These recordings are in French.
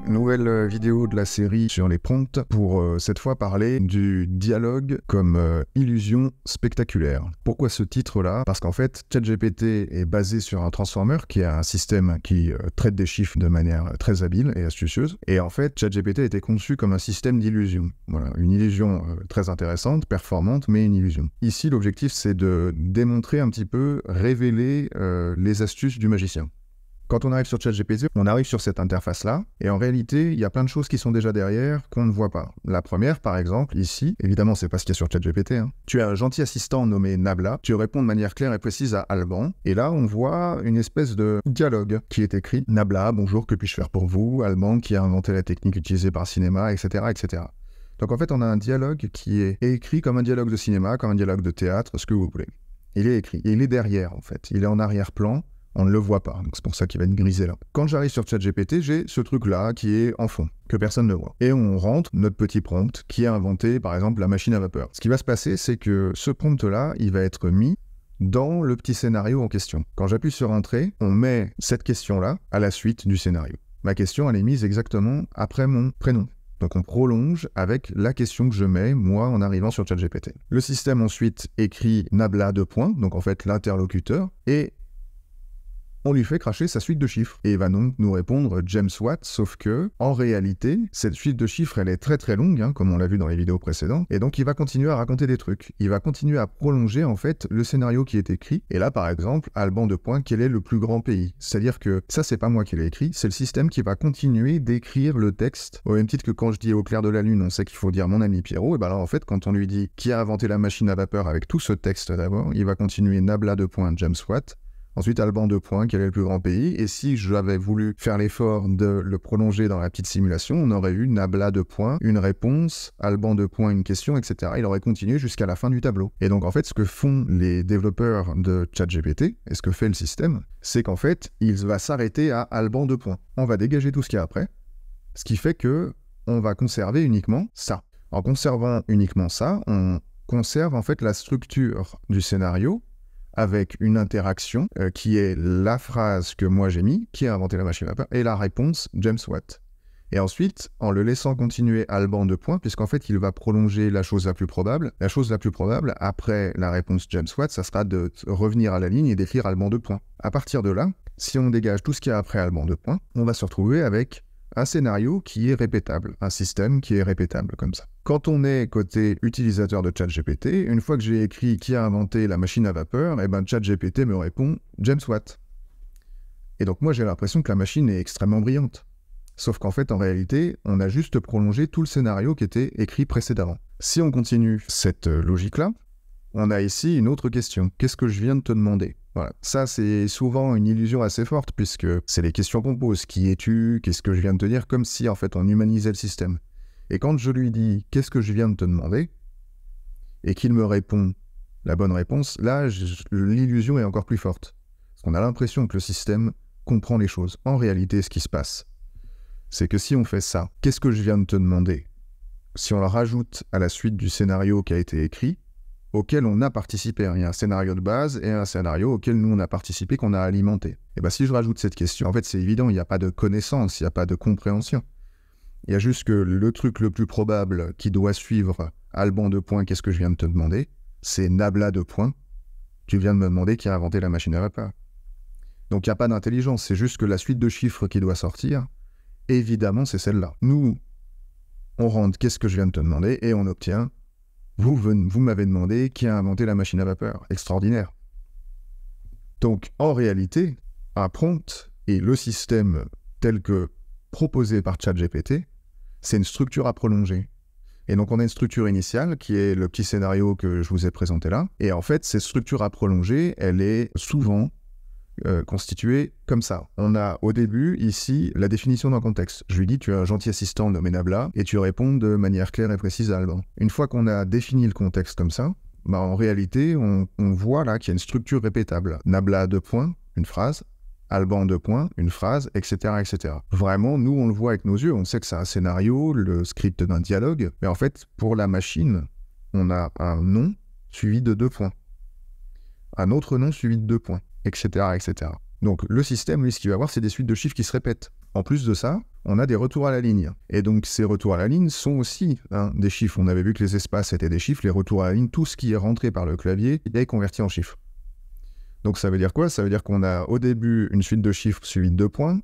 Nouvelle vidéo de la série sur les prompts pour cette fois parler du dialogue comme illusion spectaculaire. Pourquoi ce titre-là? Parce qu'en fait, ChatGPT est basé sur un transformer qui est un système qui traite des chiffres de manière très habile et astucieuse. Et en fait, ChatGPT a été conçu comme un système d'illusion. Voilà, une illusion très intéressante, performante, mais une illusion. Ici, l'objectif, c'est de démontrer un petit peu, révéler les astuces du magicien. Quand on arrive sur ChatGPT, on arrive sur cette interface-là, et en réalité, il y a plein de choses qui sont déjà derrière qu'on ne voit pas. La première, par exemple, ici, évidemment, c'est pas ce qu'il y a sur ChatGPT, hein. Tu as un gentil assistant nommé Nabla, tu réponds de manière claire et précise à Alban, et là, on voit une espèce de dialogue qui est écrit. Nabla, bonjour, que puis-je faire pour vous? Alban, qui a inventé la technique utilisée par cinéma, etc., etc. Donc en fait, on a un dialogue qui est écrit comme un dialogue de cinéma, comme un dialogue de théâtre, ce que vous voulez. Il est écrit, et il est derrière, en fait. Il est en arrière-plan. On ne le voit pas, donc c'est pour ça qu'il va être grisé là. Quand j'arrive sur ChatGPT, j'ai ce truc-là qui est en fond, que personne ne voit. Et on rentre notre petit prompt qui a inventé, par exemple, la machine à vapeur. Ce qui va se passer, c'est que ce prompt-là, il va être mis dans le petit scénario en question. Quand j'appuie sur Entrée, on met cette question-là à la suite du scénario. Ma question, elle est mise exactement après mon prénom. Donc on prolonge avec la question que je mets, moi, en arrivant sur ChatGPT. Le système ensuite écrit Nabla : donc en fait l'interlocuteur, et on lui fait cracher sa suite de chiffres. Et il va donc nous répondre James Watt, sauf que, en réalité, cette suite de chiffres, elle est très très longue, hein, comme on l'a vu dans les vidéos précédentes, et donc il va continuer à raconter des trucs. Il va continuer à prolonger, en fait, le scénario qui est écrit. Et là, par exemple, Alban : quel est le plus grand pays? C'est-à-dire que ça, c'est pas moi qui l'ai écrit, c'est le système qui va continuer d'écrire le texte. Au même titre que quand je dis au clair de la lune, on sait qu'il faut dire mon ami Pierrot, et ben là, en fait, quand on lui dit qui a inventé la machine à vapeur avec tout ce texte d'abord, il va continuer Nabla : James Watt. Ensuite, Alban : quel est le plus grand pays? Et si j'avais voulu faire l'effort de le prolonger dans la petite simulation, on aurait eu Nabla : une réponse, Alban : une question, etc. Il aurait continué jusqu'à la fin du tableau. Et donc, en fait, ce que font les développeurs de ChatGPT, et ce que fait le système, c'est qu'en fait, il va s'arrêter à Alban : On va dégager tout ce qu'il y a après, ce qui fait que on va conserver uniquement ça. En conservant uniquement ça, on conserve en fait la structure du scénario, avec une interaction qui est la phrase que moi j'ai mis, qui a inventé la machine à vapeur, et la réponse James Watt. Et ensuite, en le laissant continuer Alban : puisqu'en fait il va prolonger la chose la plus probable. La chose la plus probable, après la réponse James Watt, ça sera de revenir à la ligne et d'écrire Alban : À partir de là, si on dégage tout ce qu'il y a après Alban : on va se retrouver avec un scénario qui est répétable, un système qui est répétable comme ça. Quand on est côté utilisateur de ChatGPT, une fois que j'ai écrit qui a inventé la machine à vapeur, et ben ChatGPT me répond James Watt. Et donc moi j'ai l'impression que la machine est extrêmement brillante. Sauf qu'en fait en réalité, on a juste prolongé tout le scénario qui était écrit précédemment. Si on continue cette logique-là, on a ici une autre question. Qu'est-ce que je viens de te demander? Voilà. Ça, c'est souvent une illusion assez forte, puisque c'est les questions qu'on pose. Qui es-tu? Qu'est-ce que je viens de te dire? Comme si, en fait, on humanisait le système. Et quand je lui dis « Qu'est-ce que je viens de te demander ?» et qu'il me répond la bonne réponse, là, l'illusion est encore plus forte. Parce qu'on a l'impression que le système comprend les choses. En réalité, ce qui se passe, c'est que si on fait ça, « Qu'est-ce que je viens de te demander ?» si on le rajoute à la suite du scénario qui a été écrit, auquel on a participé. Il y a un scénario de base et un scénario auquel nous on a participé, qu'on a alimenté. Et bien si je rajoute cette question, en fait c'est évident, il n'y a pas de connaissance, il n'y a pas de compréhension. Il y a juste que le truc le plus probable qui doit suivre Alban : qu'est-ce que je viens de te demander, c'est Nabla : tu viens de me demander qui a inventé la machine à vapeur. Donc il n'y a pas d'intelligence, c'est juste que la suite de chiffres qui doit sortir, évidemment c'est celle-là. Nous, on rentre qu'est-ce que je viens de te demander et on obtient vous m'avez demandé qui a inventé la machine à vapeur. Extraordinaire. Donc, en réalité, un prompt et le système tel que proposé par ChatGPT, c'est une structure à prolonger. Et donc, on a une structure initiale qui est le petit scénario que je vous ai présenté là. Et en fait, cette structure à prolonger, elle est souvent constituée comme ça. On a au début, ici, la définition d'un contexte. Je lui dis, tu as un gentil assistant nommé Nabla, et tu réponds de manière claire et précise à Alban. Une fois qu'on a défini le contexte comme ça, bah en réalité, on voit là qu'il y a une structure répétable. Nabla : une phrase, Alban : une phrase, etc., etc. Vraiment, nous, on le voit avec nos yeux, on sait que c'est un scénario, le script d'un dialogue, mais en fait, pour la machine, on a un nom suivi de 2 points. Un autre nom suivi de 2 points. Etc., etc. Donc le système, lui, ce qu'il va avoir, c'est des suites de chiffres qui se répètent. En plus de ça, on a des retours à la ligne. Et donc ces retours à la ligne sont aussi des chiffres. On avait vu que les espaces étaient des chiffres, les retours à la ligne, tout ce qui est rentré par le clavier est converti en chiffres. Donc ça veut dire quoi? Ça veut dire qu'on a au début une suite de chiffres suivie de 2 points,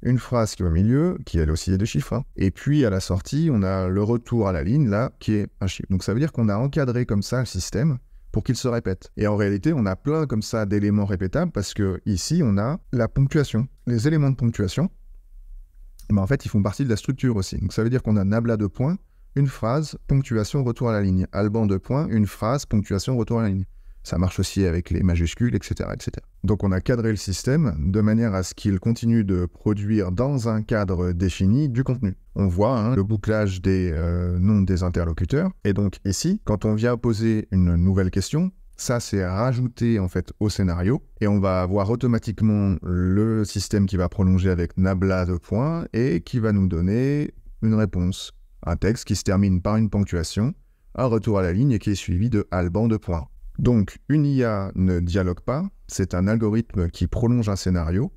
une phrase qui est au milieu, qui elle aussi est de chiffres, et puis à la sortie, on a le retour à la ligne, là, qui est un chiffre. Donc ça veut dire qu'on a encadré comme ça le système pour qu'il se répète. Et en réalité, on a plein comme ça d'éléments répétables, parce que ici, on a la ponctuation. Les éléments de ponctuation, en fait, ils font partie de la structure aussi. Donc ça veut dire qu'on a nabla de points, une phrase, ponctuation, retour à la ligne. Alban de points, une phrase, ponctuation, retour à la ligne. Ça marche aussi avec les majuscules, etc., etc. Donc on a cadré le système de manière à ce qu'il continue de produire dans un cadre défini du contenu. On voit le bouclage des noms des interlocuteurs. Et donc ici, quand on vient poser une nouvelle question, ça c'est rajouté en fait au scénario. Et on va avoir automatiquement le système qui va prolonger avec nabla de points et qui va nous donner une réponse. Un texte qui se termine par une ponctuation, un retour à la ligne et qui est suivi de Alban de points. Donc, une IA ne dialogue pas, c'est un algorithme qui prolonge un scénario,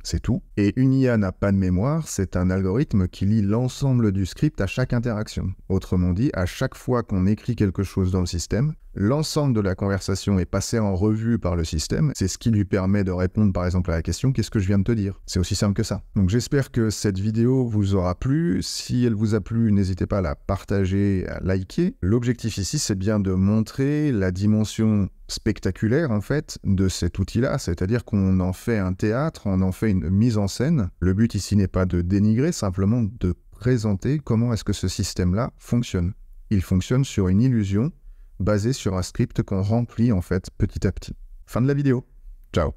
c'est tout. Et une IA n'a pas de mémoire, c'est un algorithme qui lit l'ensemble du script à chaque interaction. Autrement dit, à chaque fois qu'on écrit quelque chose dans le système, l'ensemble de la conversation est passé en revue par le système. C'est ce qui lui permet de répondre par exemple à la question « Qu'est-ce que je viens de te dire ?» C'est aussi simple que ça. Donc j'espère que cette vidéo vous aura plu. Si elle vous a plu, n'hésitez pas à la partager, à liker. L'objectif ici, c'est bien de montrer la dimension spectaculaire en fait de cet outil-là, c'est-à-dire qu'on en fait un théâtre, on en fait une mise en scène. Le but ici n'est pas de dénigrer, simplement de présenter comment est-ce que ce système-là fonctionne. Il fonctionne sur une illusion basée sur un script qu'on remplit en fait petit à petit. Fin de la vidéo. Ciao.